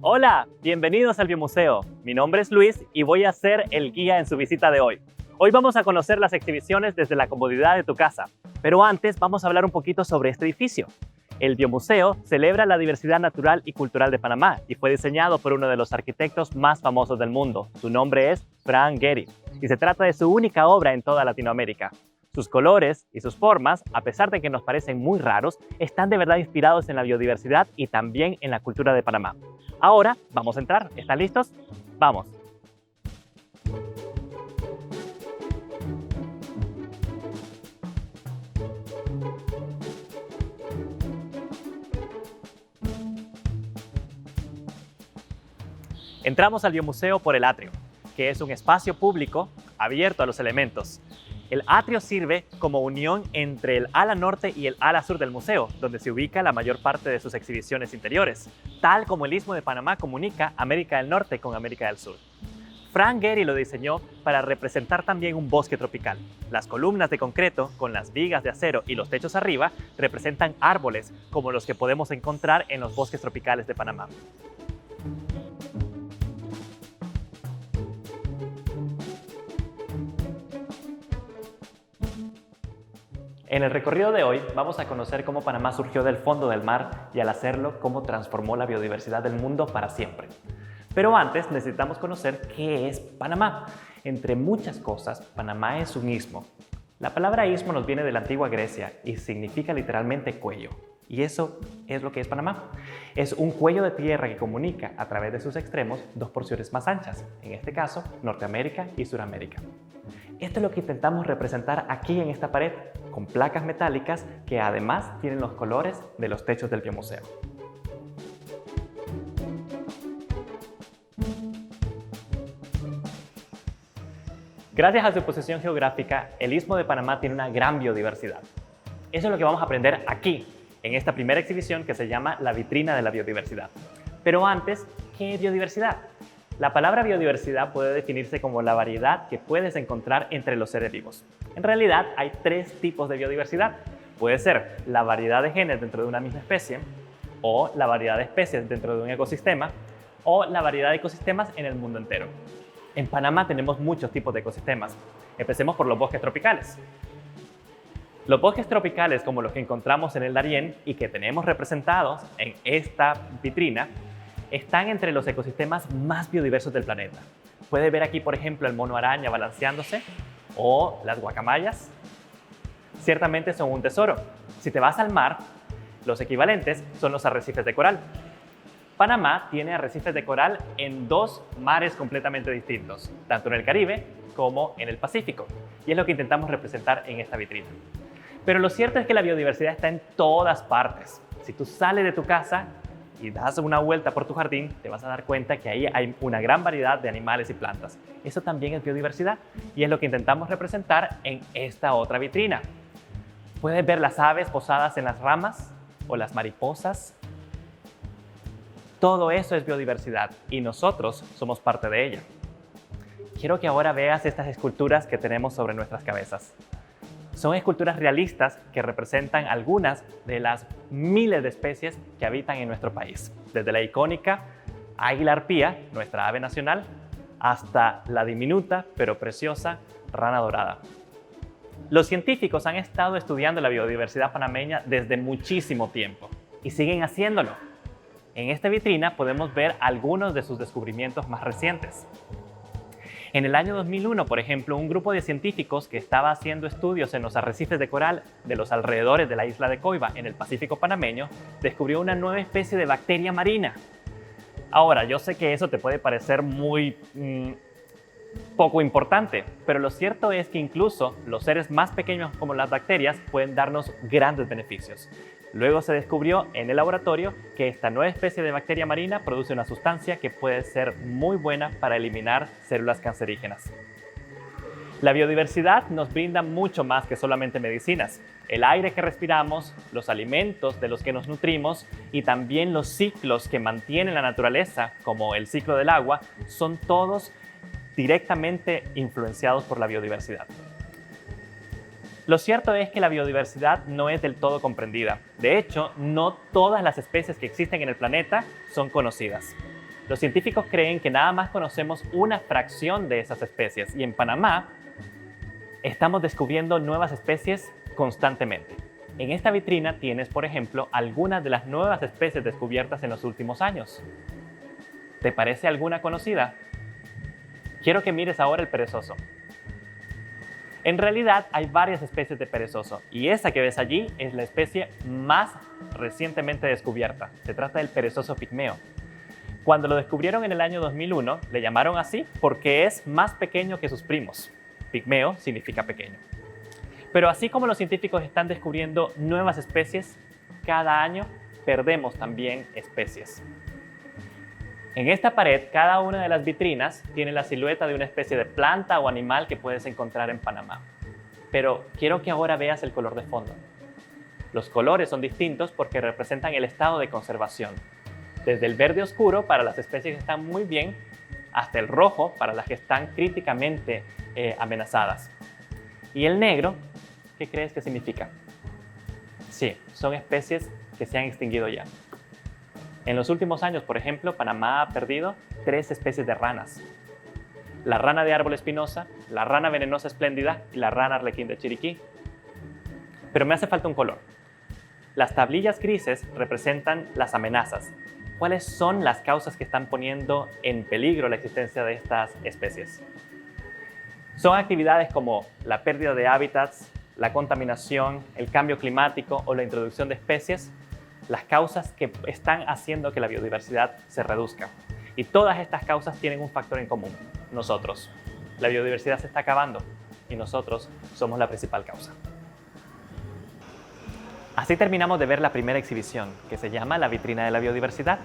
Hola, bienvenidos al Biomuseo. Mi nombre es Luis y voy a ser el guía en su visita de hoy. Hoy vamos a conocer las exhibiciones desde la comodidad de tu casa, pero antes vamos a hablar un poquito sobre este edificio. El Biomuseo celebra la diversidad natural y cultural de Panamá y fue diseñado por uno de los arquitectos más famosos del mundo. Su nombre es Frank Gehry y se trata de su única obra en toda Latinoamérica. Sus colores y sus formas, a pesar de que nos parecen muy raros, están de verdad inspirados en la biodiversidad y también en la cultura de Panamá. Ahora vamos a entrar. ¿Están listos? ¡Vamos! Entramos al Biomuseo por el atrio, que es un espacio público abierto a los elementos. El atrio sirve como unión entre el ala norte y el ala sur del museo, donde se ubica la mayor parte de sus exhibiciones interiores, tal como el Istmo de Panamá comunica América del Norte con América del Sur. Frank Gehry lo diseñó para representar también un bosque tropical. Las columnas de concreto, con las vigas de acero y los techos arriba, representan árboles, como los que podemos encontrar en los bosques tropicales de Panamá. En el recorrido de hoy vamos a conocer cómo Panamá surgió del fondo del mar y al hacerlo, cómo transformó la biodiversidad del mundo para siempre. Pero antes necesitamos conocer qué es Panamá. Entre muchas cosas, Panamá es un istmo. La palabra istmo nos viene de la antigua Grecia y significa literalmente cuello. Y eso es lo que es Panamá. Es un cuello de tierra que comunica a través de sus extremos dos porciones más anchas, en este caso Norteamérica y Suramérica. Esto es lo que intentamos representar aquí en esta pared, con placas metálicas que además tienen los colores de los techos del Biomuseo. Gracias a su posición geográfica, el Istmo de Panamá tiene una gran biodiversidad. Eso es lo que vamos a aprender aquí, en esta primera exhibición que se llama La Vitrina de la Biodiversidad. Pero antes, ¿qué es biodiversidad? La palabra biodiversidad puede definirse como la variedad que puedes encontrar entre los seres vivos. En realidad, hay tres tipos de biodiversidad. Puede ser la variedad de genes dentro de una misma especie, o la variedad de especies dentro de un ecosistema, o la variedad de ecosistemas en el mundo entero. En Panamá tenemos muchos tipos de ecosistemas. Empecemos por los bosques tropicales. Los bosques tropicales, como los que encontramos en el Darién y que tenemos representados en esta vitrina, están entre los ecosistemas más biodiversos del planeta. Puede ver aquí, por ejemplo, el mono araña balanceándose o las guacamayas. Ciertamente son un tesoro. Si te vas al mar, los equivalentes son los arrecifes de coral. Panamá tiene arrecifes de coral en dos mares completamente distintos, tanto en el Caribe como en el Pacífico. Y es lo que intentamos representar en esta vitrina. Pero lo cierto es que la biodiversidad está en todas partes. Si tú sales de tu casa y das una vuelta por tu jardín, te vas a dar cuenta que ahí hay una gran variedad de animales y plantas. Eso también es biodiversidad y es lo que intentamos representar en esta otra vitrina. Puedes ver las aves posadas en las ramas o las mariposas. Todo eso es biodiversidad y nosotros somos parte de ella. Quiero que ahora veas estas esculturas que tenemos sobre nuestras cabezas. Son esculturas realistas que representan algunas de las miles de especies que habitan en nuestro país, desde la icónica águila arpía, nuestra ave nacional, hasta la diminuta pero preciosa rana dorada. Los científicos han estado estudiando la biodiversidad panameña desde muchísimo tiempo y siguen haciéndolo. En esta vitrina podemos ver algunos de sus descubrimientos más recientes. En el año 2001, por ejemplo, un grupo de científicos que estaba haciendo estudios en los arrecifes de coral de los alrededores de la isla de Coiba, en el Pacífico panameño, descubrió una nueva especie de bacteria marina. Ahora, yo sé que eso te puede parecer muy poco importante, pero lo cierto es que incluso los seres más pequeños como las bacterias pueden darnos grandes beneficios. Luego se descubrió en el laboratorio que esta nueva especie de bacteria marina produce una sustancia que puede ser muy buena para eliminar células cancerígenas. La biodiversidad nos brinda mucho más que solamente medicinas. El aire que respiramos, los alimentos de los que nos nutrimos y también los ciclos que mantienen la naturaleza, como el ciclo del agua, son todos directamente influenciados por la biodiversidad. Lo cierto es que la biodiversidad no es del todo comprendida. De hecho, no todas las especies que existen en el planeta son conocidas. Los científicos creen que nada más conocemos una fracción de esas especies y en Panamá estamos descubriendo nuevas especies constantemente. En esta vitrina tienes, por ejemplo, algunas de las nuevas especies descubiertas en los últimos años. ¿Te parece alguna conocida? Quiero que mires ahora el perezoso. En realidad hay varias especies de perezoso y esa que ves allí es la especie más recientemente descubierta. Se trata del perezoso pigmeo. Cuando lo descubrieron en el año 2001, le llamaron así porque es más pequeño que sus primos. Pigmeo significa pequeño. Pero así como los científicos están descubriendo nuevas especies, cada año perdemos también especies. En esta pared, cada una de las vitrinas tiene la silueta de una especie de planta o animal que puedes encontrar en Panamá. Pero quiero que ahora veas el color de fondo. Los colores son distintos porque representan el estado de conservación. Desde el verde oscuro para las especies que están muy bien, hasta el rojo para las que están críticamente amenazadas. Y el negro, ¿qué crees que significa? Sí, son especies que se han extinguido ya. En los últimos años, por ejemplo, Panamá ha perdido 3 especies de ranas. La rana de árbol espinosa, la rana venenosa espléndida y la rana arlequín de Chiriquí. Pero me hace falta un color. Las tablillas grises representan las amenazas. ¿Cuáles son las causas que están poniendo en peligro la existencia de estas especies? Son actividades como la pérdida de hábitats, la contaminación, el cambio climático o la introducción de especies, las causas que están haciendo que la biodiversidad se reduzca. Y todas estas causas tienen un factor en común: nosotros. La biodiversidad se está acabando y nosotros somos la principal causa. Así terminamos de ver la primera exhibición, que se llama La Vitrina de la Biodiversidad.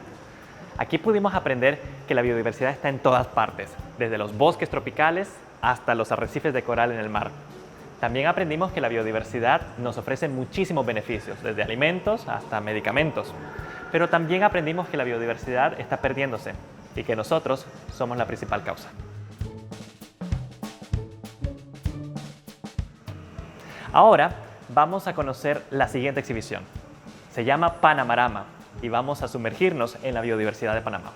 Aquí pudimos aprender que la biodiversidad está en todas partes, desde los bosques tropicales hasta los arrecifes de coral en el mar. También aprendimos que la biodiversidad nos ofrece muchísimos beneficios, desde alimentos hasta medicamentos. Pero también aprendimos que la biodiversidad está perdiéndose y que nosotros somos la principal causa. Ahora vamos a conocer la siguiente exhibición. Se llama Panamarama y vamos a sumergirnos en la biodiversidad de Panamá.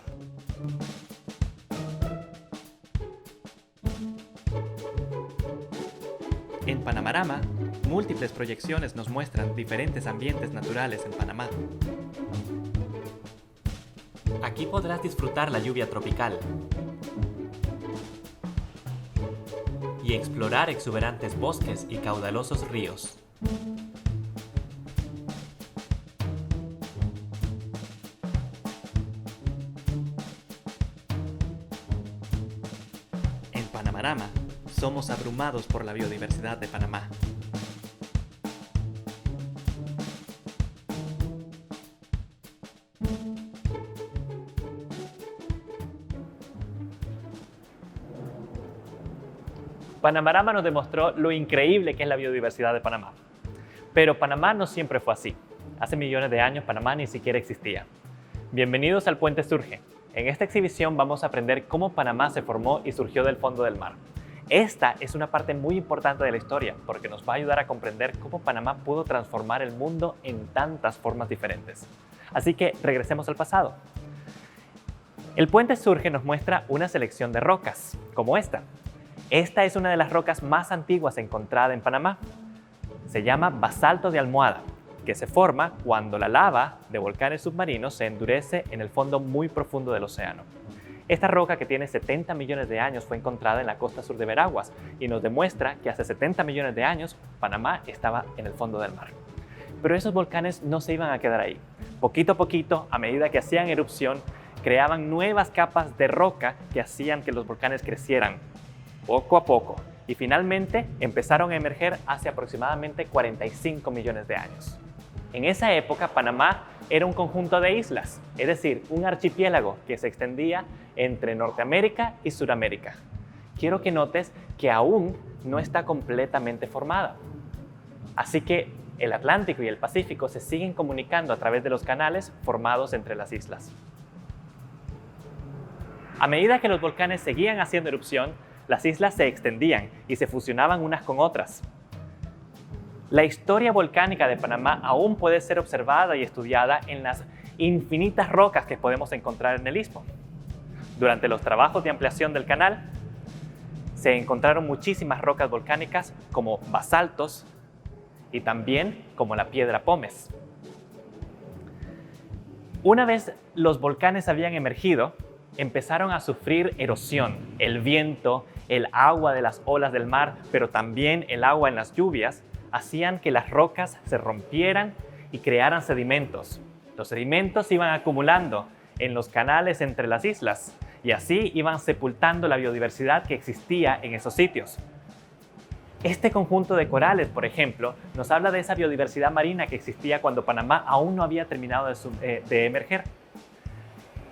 En Panamarama, múltiples proyecciones nos muestran diferentes ambientes naturales en Panamá. Aquí podrás disfrutar la lluvia tropical y explorar exuberantes bosques y caudalosos ríos. En Panamarama, somos abrumados por la biodiversidad de Panamá. Panamarama nos demostró lo increíble que es la biodiversidad de Panamá. Pero Panamá no siempre fue así. Hace millones de años Panamá ni siquiera existía. Bienvenidos al Puente Surge. En esta exhibición vamos a aprender cómo Panamá se formó y surgió del fondo del mar. Esta es una parte muy importante de la historia porque nos va a ayudar a comprender cómo Panamá pudo transformar el mundo en tantas formas diferentes. Así que regresemos al pasado. El Puente Surge nos muestra una selección de rocas, como esta. Esta es una de las rocas más antiguas encontrada en Panamá. Se llama basalto de almohada, que se forma cuando la lava de volcanes submarinos se endurece en el fondo muy profundo del océano. Esta roca, que tiene 70 millones de años, fue encontrada en la costa sur de Veraguas y nos demuestra que hace 70 millones de años Panamá estaba en el fondo del mar. Pero esos volcanes no se iban a quedar ahí. Poquito a poquito, a medida que hacían erupción, creaban nuevas capas de roca que hacían que los volcanes crecieran poco a poco y finalmente empezaron a emerger hace aproximadamente 45 millones de años. En esa época, Panamá era un conjunto de islas, es decir, un archipiélago que se extendía entre Norteamérica y Suramérica. Quiero que notes que aún no está completamente formada. Así que el Atlántico y el Pacífico se siguen comunicando a través de los canales formados entre las islas. A medida que los volcanes seguían haciendo erupción, las islas se extendían y se fusionaban unas con otras. La historia volcánica de Panamá aún puede ser observada y estudiada en las infinitas rocas que podemos encontrar en el istmo. Durante los trabajos de ampliación del canal, se encontraron muchísimas rocas volcánicas como basaltos y también como la piedra pómez. Una vez los volcanes habían emergido, empezaron a sufrir erosión. El viento, el agua de las olas del mar, pero también el agua en las lluvias, hacían que las rocas se rompieran y crearan sedimentos. Los sedimentos iban acumulando en los canales entre las islas y así iban sepultando la biodiversidad que existía en esos sitios. Este conjunto de corales, por ejemplo, nos habla de esa biodiversidad marina que existía cuando Panamá aún no había terminado de emerger.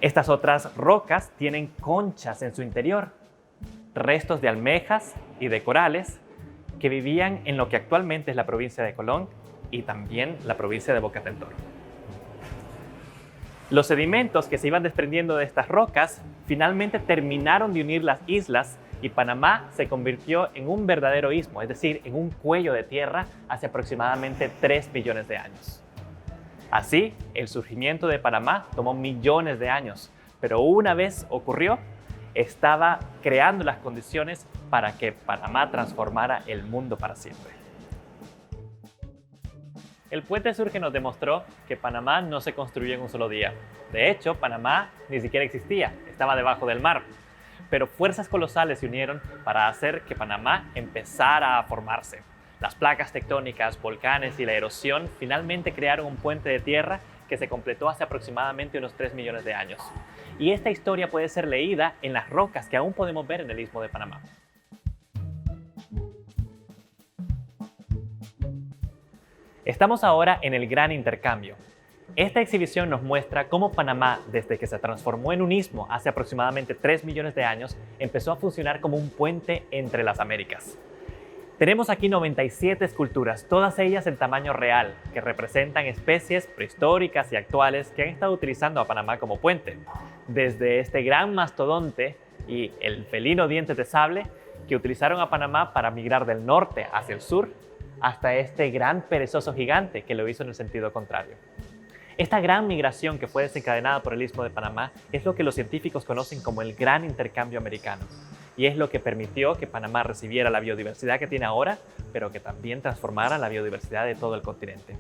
Estas otras rocas tienen conchas en su interior, restos de almejas y de corales que vivían en lo que actualmente es la provincia de Colón y también la provincia de Boca del Toro. Los sedimentos que se iban desprendiendo de estas rocas finalmente terminaron de unir las islas y Panamá se convirtió en un verdadero istmo, es decir, en un cuello de tierra hace aproximadamente 3 millones de años. Así, el surgimiento de Panamá tomó millones de años, pero una vez ocurrió, estaba creando las condiciones para que Panamá transformara el mundo para siempre. El Puente Surge nos demostró que Panamá no se construyó en un solo día. De hecho, Panamá ni siquiera existía, estaba debajo del mar. Pero fuerzas colosales se unieron para hacer que Panamá empezara a formarse. Las placas tectónicas, volcanes y la erosión finalmente crearon un puente de tierra que se completó hace aproximadamente unos 3 millones de años. Y esta historia puede ser leída en las rocas que aún podemos ver en el Istmo de Panamá. Estamos ahora en el Gran Intercambio. Esta exhibición nos muestra cómo Panamá, desde que se transformó en un istmo hace aproximadamente 3 millones de años, empezó a funcionar como un puente entre las Américas. Tenemos aquí 97 esculturas, todas ellas en tamaño real, que representan especies prehistóricas y actuales que han estado utilizando a Panamá como puente. Desde este gran mastodonte y el felino dientes de sable, que utilizaron a Panamá para migrar del norte hacia el sur, hasta este gran perezoso gigante que lo hizo en el sentido contrario. Esta gran migración que fue desencadenada por el Istmo de Panamá es lo que los científicos conocen como el Gran Intercambio Americano y es lo que permitió que Panamá recibiera la biodiversidad que tiene ahora, pero que también transformara la biodiversidad de todo el continente.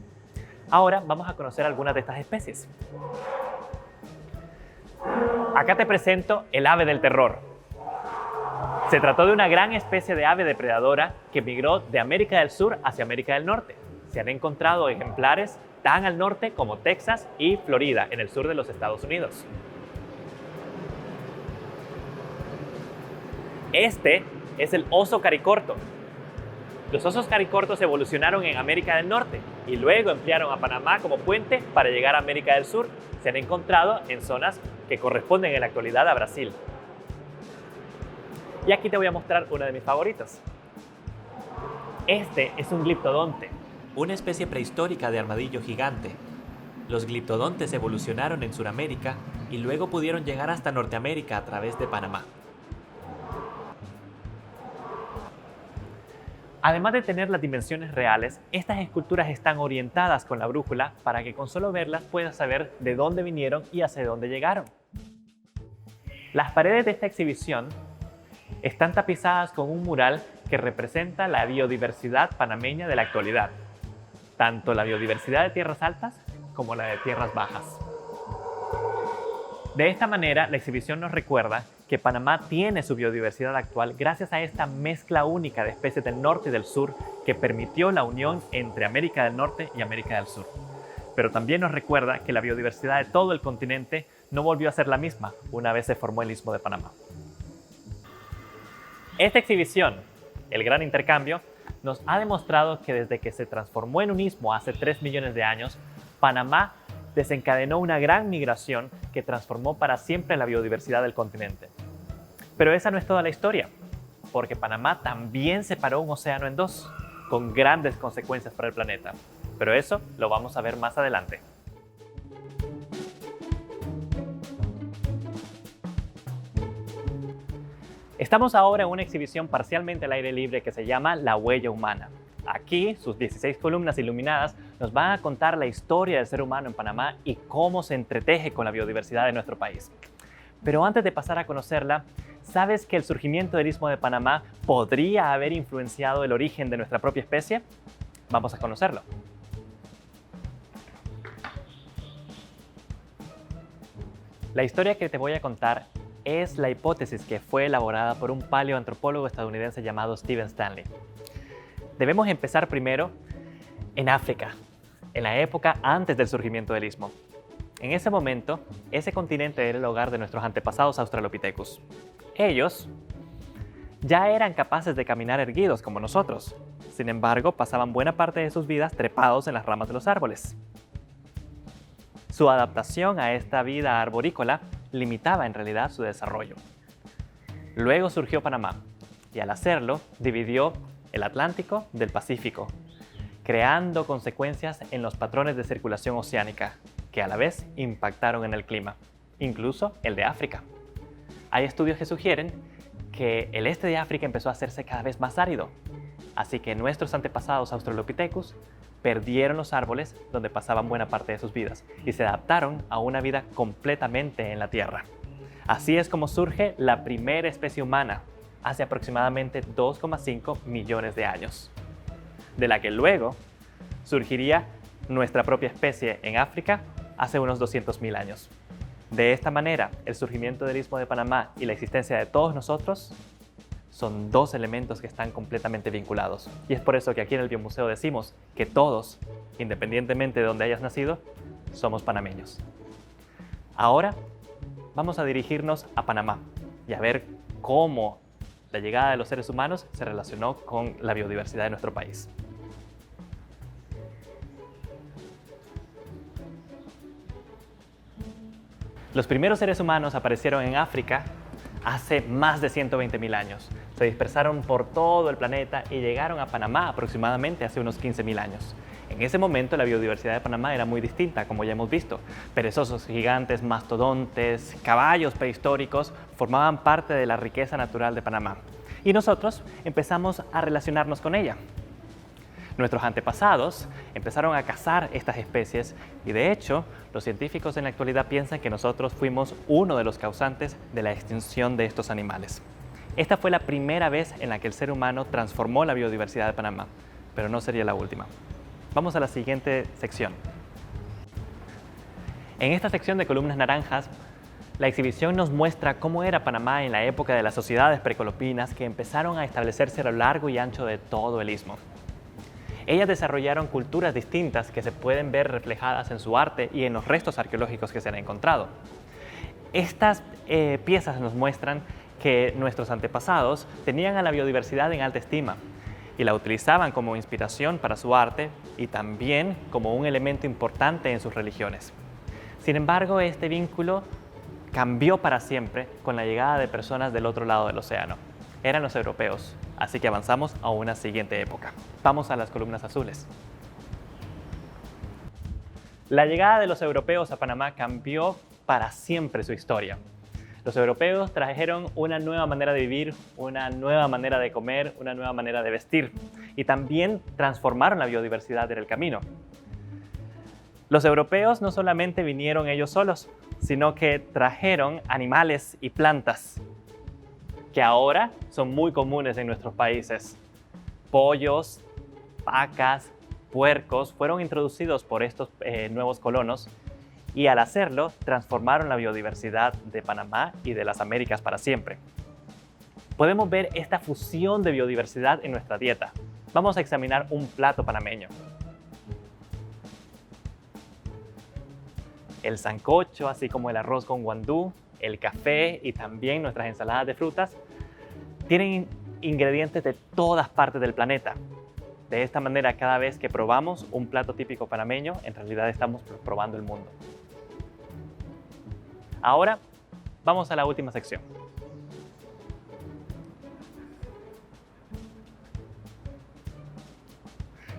Ahora vamos a conocer algunas de estas especies. Acá te presento el ave del terror. Se trató de una gran especie de ave depredadora que migró de América del Sur hacia América del Norte. Se han encontrado ejemplares tan al norte como Texas y Florida, en el sur de los Estados Unidos. Este es el oso caricorto. Los osos caricortos evolucionaron en América del Norte y luego emplearon a Panamá como puente para llegar a América del Sur. Se han encontrado en zonas que corresponden en la actualidad a Brasil. Y aquí te voy a mostrar uno de mis favoritos. Este es un gliptodonte, una especie prehistórica de armadillo gigante. Los gliptodontes evolucionaron en Sudamérica y luego pudieron llegar hasta Norteamérica a través de Panamá. Además de tener las dimensiones reales, estas esculturas están orientadas con la brújula para que con solo verlas puedas saber de dónde vinieron y hacia dónde llegaron. Las paredes de esta exhibición están tapizadas con un mural que representa la biodiversidad panameña de la actualidad, tanto la biodiversidad de tierras altas como la de tierras bajas. De esta manera, la exhibición nos recuerda que Panamá tiene su biodiversidad actual gracias a esta mezcla única de especies del norte y del sur que permitió la unión entre América del Norte y América del Sur. Pero también nos recuerda que la biodiversidad de todo el continente no volvió a ser la misma una vez se formó el Istmo de Panamá. Esta exhibición, el Gran Intercambio, nos ha demostrado que desde que se transformó en un istmo hace 3 millones de años, Panamá desencadenó una gran migración que transformó para siempre la biodiversidad del continente. Pero esa no es toda la historia, porque Panamá también separó un océano en dos, con grandes consecuencias para el planeta. Pero eso lo vamos a ver más adelante. Estamos ahora en una exhibición parcialmente al aire libre que se llama La Huella Humana. Aquí, sus 16 columnas iluminadas nos van a contar la historia del ser humano en Panamá y cómo se entreteje con la biodiversidad de nuestro país. Pero antes de pasar a conocerla, ¿sabes que el surgimiento del Istmo de Panamá podría haber influenciado el origen de nuestra propia especie? Vamos a conocerlo. La historia que te voy a contar es la hipótesis que fue elaborada por un paleoantropólogo estadounidense llamado Steven Stanley. Debemos empezar primero en África, en la época antes del surgimiento del Istmo. En ese momento, ese continente era el hogar de nuestros antepasados Australopithecus. Ellos ya eran capaces de caminar erguidos como nosotros. Sin embargo, pasaban buena parte de sus vidas trepados en las ramas de los árboles. Su adaptación a esta vida arborícola limitaba en realidad su desarrollo. Luego surgió Panamá y al hacerlo dividió el Atlántico del Pacífico, creando consecuencias en los patrones de circulación oceánica, que a la vez impactaron en el clima, incluso el de África. Hay estudios que sugieren que el este de África empezó a hacerse cada vez más árido, así que nuestros antepasados Australopithecus perdieron los árboles donde pasaban buena parte de sus vidas y se adaptaron a una vida completamente en la tierra. Así es como surge la primera especie humana, hace aproximadamente 2,5 millones de años, de la que luego surgiría nuestra propia especie en África hace unos 200.000 años. De esta manera, el surgimiento del Istmo de Panamá y la existencia de todos nosotros son dos elementos que están completamente vinculados. Y es por eso que aquí en el Biomuseo decimos que todos, independientemente de donde hayas nacido, somos panameños. Ahora vamos a dirigirnos a Panamá y a ver cómo la llegada de los seres humanos se relacionó con la biodiversidad de nuestro país. Los primeros seres humanos aparecieron en África hace más de 120.000 años. Se dispersaron por todo el planeta y llegaron a Panamá aproximadamente hace unos 15.000 años. En ese momento la biodiversidad de Panamá era muy distinta, como ya hemos visto. Perezosos gigantes, mastodontes, caballos prehistóricos formaban parte de la riqueza natural de Panamá. Y nosotros empezamos a relacionarnos con ella. Nuestros antepasados empezaron a cazar estas especies y de hecho los científicos en la actualidad piensan que nosotros fuimos uno de los causantes de la extinción de estos animales. Esta fue la primera vez en la que el ser humano transformó la biodiversidad de Panamá, pero no sería la última. Vamos a la siguiente sección. En esta sección de columnas naranjas, la exhibición nos muestra cómo era Panamá en la época de las sociedades precolombinas que empezaron a establecerse a lo largo y ancho de todo el istmo. Ellas desarrollaron culturas distintas que se pueden ver reflejadas en su arte y en los restos arqueológicos que se han encontrado. Estas piezas nos muestran que nuestros antepasados tenían a la biodiversidad en alta estima y la utilizaban como inspiración para su arte y también como un elemento importante en sus religiones. Sin embargo, este vínculo cambió para siempre con la llegada de personas del otro lado del océano. Eran los europeos, así que avanzamos a una siguiente época. Vamos a las columnas azules. La llegada de los europeos a Panamá cambió para siempre su historia. Los europeos trajeron una nueva manera de vivir, una nueva manera de comer, una nueva manera de vestir y también transformaron la biodiversidad en el camino. Los europeos no solamente vinieron ellos solos, sino que trajeron animales y plantas que ahora son muy comunes en nuestros países. Pollos, vacas, puercos fueron introducidos por estos nuevos colonos y al hacerlo transformaron la biodiversidad de Panamá y de las Américas para siempre. Podemos ver esta fusión de biodiversidad en nuestra dieta. Vamos a examinar un plato panameño. El sancocho, así como el arroz con guandú, el café y también nuestras ensaladas de frutas tienen ingredientes de todas partes del planeta. De esta manera, cada vez que probamos un plato típico panameño, en realidad estamos probando el mundo. Ahora, vamos a la última sección.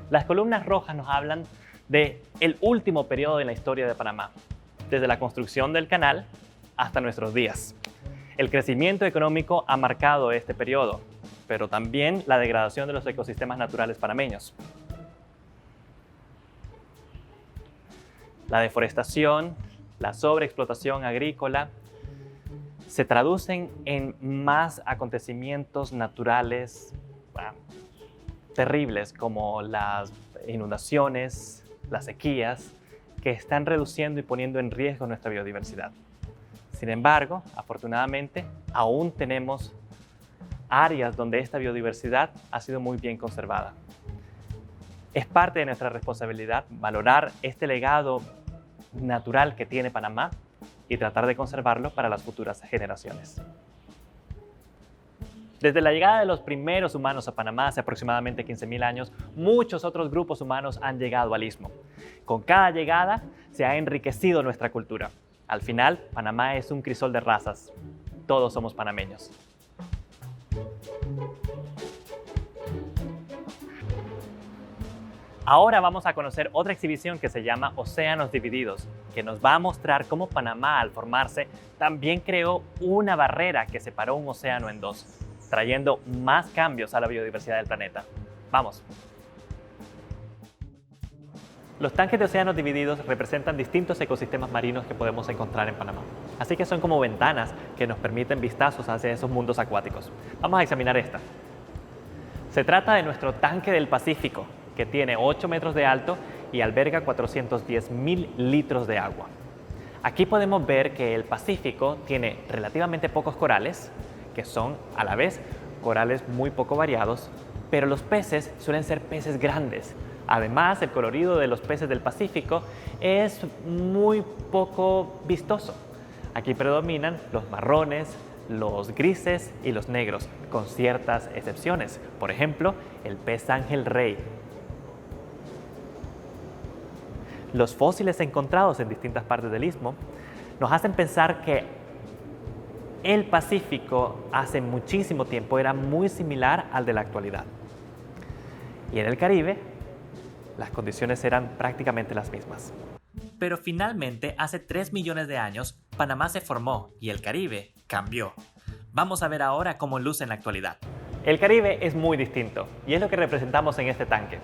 Las columnas rojas nos hablan del último periodo en la historia de Panamá, desde la construcción del canal hasta nuestros días. El crecimiento económico ha marcado este periodo, pero también la degradación de los ecosistemas naturales panameños. La deforestación, la sobreexplotación agrícola se traducen en más acontecimientos naturales terribles como las inundaciones, las sequías, que están reduciendo y poniendo en riesgo nuestra biodiversidad. Sin embargo, afortunadamente, aún tenemos áreas donde esta biodiversidad ha sido muy bien conservada. Es parte de nuestra responsabilidad valorar este legado natural que tiene Panamá y tratar de conservarlo para las futuras generaciones. Desde la llegada de los primeros humanos a Panamá hace aproximadamente 15.000 años, muchos otros grupos humanos han llegado al istmo. Con cada llegada se ha enriquecido nuestra cultura. Al final, Panamá es un crisol de razas. Todos somos panameños. Ahora vamos a conocer otra exhibición que se llama Océanos Divididos, que nos va a mostrar cómo Panamá, al formarse, también creó una barrera que separó un océano en dos, trayendo más cambios a la biodiversidad del planeta. ¡Vamos! Los tanques de océanos divididos representan distintos ecosistemas marinos que podemos encontrar en Panamá. Así que son como ventanas que nos permiten vistazos hacia esos mundos acuáticos. Vamos a examinar esta. Se trata de nuestro tanque del Pacífico, que tiene 8 metros de alto y alberga 410.000 litros de agua. Aquí podemos ver que el Pacífico tiene relativamente pocos corales, que son a la vez corales muy poco variados, pero los peces suelen ser peces grandes. Además, el colorido de los peces del Pacífico es muy poco vistoso. Aquí predominan los marrones, los grises y los negros, con ciertas excepciones. Por ejemplo, el pez ángel rey. Los fósiles encontrados en distintas partes del istmo nos hacen pensar que el Pacífico hace muchísimo tiempo era muy similar al de la actualidad. Y en el Caribe, las condiciones eran prácticamente las mismas. Pero finalmente, hace 3 millones de años, Panamá se formó y el Caribe cambió. Vamos a ver ahora cómo luce en la actualidad. El Caribe es muy distinto y es lo que representamos en este tanque.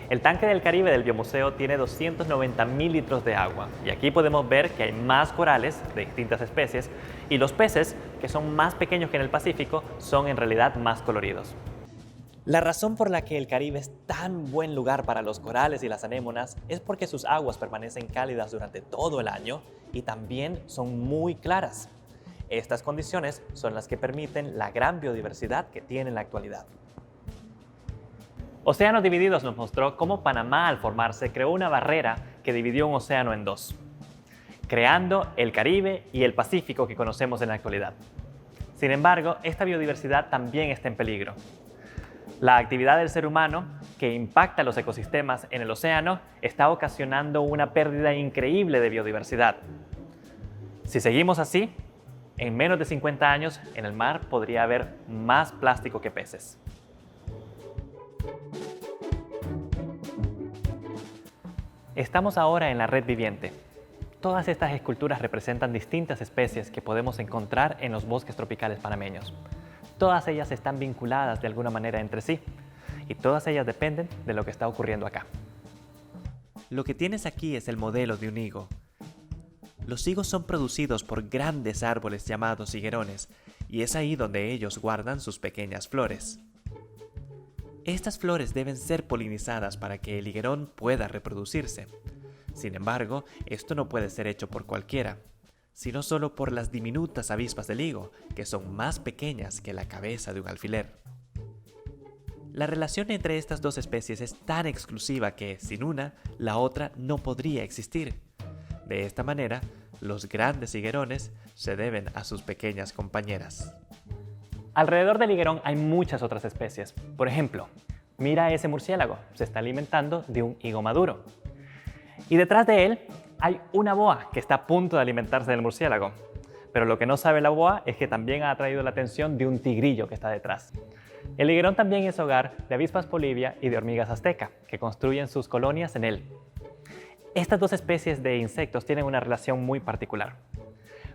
El tanque del Caribe del Biomuseo tiene 290.000 litros de agua y aquí podemos ver que hay más corales de distintas especies y los peces, que son más pequeños que en el Pacífico, son en realidad más coloridos. La razón por la que el Caribe es tan buen lugar para los corales y las anémonas es porque sus aguas permanecen cálidas durante todo el año y también son muy claras. Estas condiciones son las que permiten la gran biodiversidad que tiene en la actualidad. Océanos Divididos nos mostró cómo Panamá, al formarse, creó una barrera que dividió un océano en dos, creando el Caribe y el Pacífico que conocemos en la actualidad. Sin embargo, esta biodiversidad también está en peligro. La actividad del ser humano, que impacta los ecosistemas en el océano, está ocasionando una pérdida increíble de biodiversidad. Si seguimos así, en menos de 50 años en el mar podría haber más plástico que peces. Estamos ahora en la red viviente. Todas estas esculturas representan distintas especies que podemos encontrar en los bosques tropicales panameños. Todas ellas están vinculadas de alguna manera entre sí y todas ellas dependen de lo que está ocurriendo acá. Lo que tienes aquí es el modelo de un higo. Los higos son producidos por grandes árboles llamados higuerones y es ahí donde ellos guardan sus pequeñas flores. Estas flores deben ser polinizadas para que el higuerón pueda reproducirse. Sin embargo, esto no puede ser hecho por cualquiera, sino solo por las diminutas avispas del higo, que son más pequeñas que la cabeza de un alfiler. La relación entre estas dos especies es tan exclusiva que, sin una, la otra no podría existir. De esta manera, los grandes higuerones se deben a sus pequeñas compañeras. Alrededor del higuerón hay muchas otras especies. Por ejemplo, mira ese murciélago, se está alimentando de un higo maduro. Y detrás de él hay una boa que está a punto de alimentarse del murciélago. Pero lo que no sabe la boa es que también ha atraído la atención de un tigrillo que está detrás. El higuerón también es hogar de avispas polibia y de hormigas azteca, que construyen sus colonias en él. Estas dos especies de insectos tienen una relación muy particular.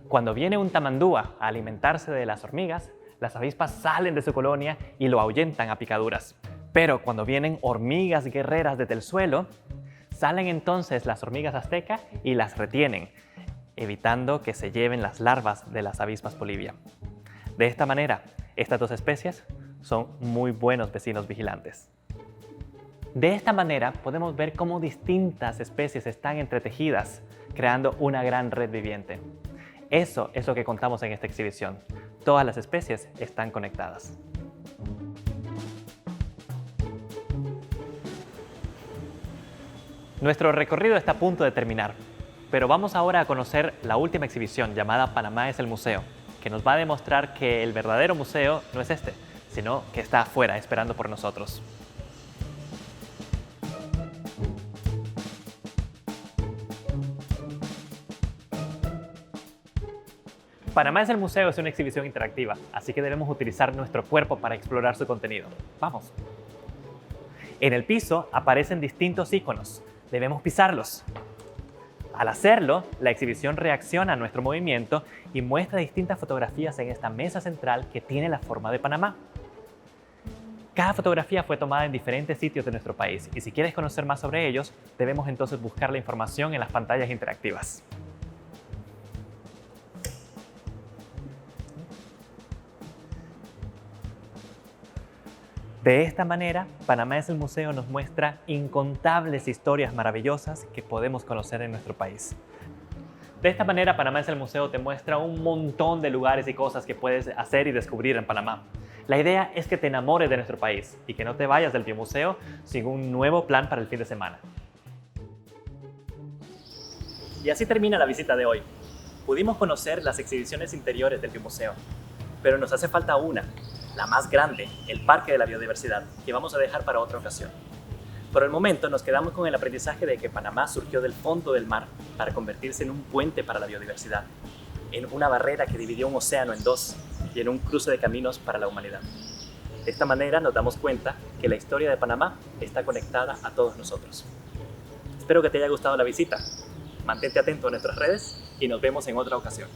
Cuando viene un tamandúa a alimentarse de las hormigas, las avispas salen de su colonia y lo ahuyentan a picaduras. Pero cuando vienen hormigas guerreras desde el suelo, salen entonces las hormigas azteca y las retienen. evitando que se lleven las larvas de las avispas polibia. De esta manera, estas dos especies son muy buenos vecinos vigilantes. De esta manera podemos ver cómo distintas especies están entretejidas, creando una gran red viviente. Eso es lo que contamos en esta exhibición. Todas las especies están conectadas. Nuestro recorrido está a punto de terminar, pero vamos ahora a conocer la última exhibición llamada Panamá es el Museo, que nos va a demostrar que el verdadero museo no es este, sino que está afuera esperando por nosotros. Panamá es el Museo es una exhibición interactiva, así que debemos utilizar nuestro cuerpo para explorar su contenido. ¡Vamos! En el piso aparecen distintos iconos. Debemos pisarlos. Al hacerlo, la exhibición reacciona a nuestro movimiento y muestra distintas fotografías en esta mesa central que tiene la forma de Panamá. Cada fotografía fue tomada en diferentes sitios de nuestro país y si quieres conocer más sobre ellos, debemos entonces buscar la información en las pantallas interactivas. De esta manera, Panamá es el Museo nos muestra incontables historias maravillosas que podemos conocer en nuestro país. De esta manera, Panamá es el Museo te muestra un montón de lugares y cosas que puedes hacer y descubrir en Panamá. La idea es que te enamores de nuestro país y que no te vayas del biomuseo sin un nuevo plan para el fin de semana. Y así termina la visita de hoy. Pudimos conocer las exhibiciones interiores del biomuseo, pero nos hace falta una, la más grande, el Parque de la Biodiversidad, que vamos a dejar para otra ocasión. Por el momento nos quedamos con el aprendizaje de que Panamá surgió del fondo del mar para convertirse en un puente para la biodiversidad, en una barrera que dividió un océano en dos y en un cruce de caminos para la humanidad. De esta manera nos damos cuenta que la historia de Panamá está conectada a todos nosotros. Espero que te haya gustado la visita. Mantente atento a nuestras redes y nos vemos en otra ocasión.